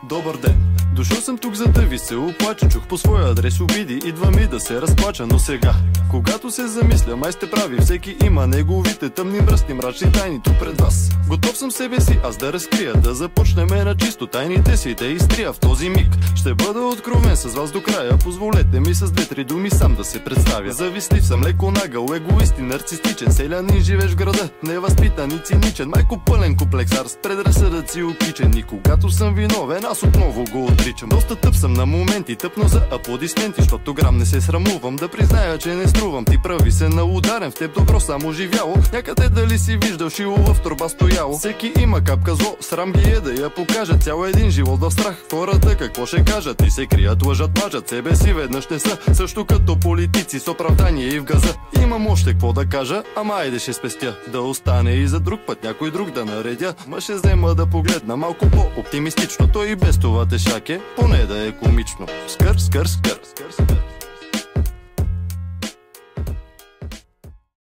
Добър ден, дошъл съм тук за да ви се оплача. Чух по своя адрес обиди, идва ми да се разплача. Но сега, когато се замисля, май сте прави, всеки има неговите тъмни, мръсни, мрачни тайни тук пред вас. Готов съм себе си аз да разкрия, да започнем на чисто тайните си, да изтрия в този миг. Ще бъда откровен с вас до края, позволете ми с 2-3 думи сам да се представя. Завистлив съм, леко нагъл, егоист и нарцистичен, селянин, живееш в града, невъзпитан и циничен, майко пълен комплексар с предразсъдъци и опичен. И когато съм виновен, аз отново го отричам. Доста тъп съм на моменти, тъпно за аплодисменти, защото грам не се срамувам да призная, че не струвам. Ти прави се на ударен, в теб добро само живяло, някъде дали си виждал шило в торба стояло. Всеки има капка зло, срам ги е да я покажа, цял един живот в страх. Хората какво ще кажат, и се крият, лъжат, мажат, себе си веднъж не са, също като политици с оправдание и в газа. Имам още какво да кажа, ама айде ще спестя, да остане и за друг път някой друг да наредя. Ма ще взема да погледна малко по-оптимистично, той и без това тешак е, поне да е комично. Скър, скър, скър, скър, скър.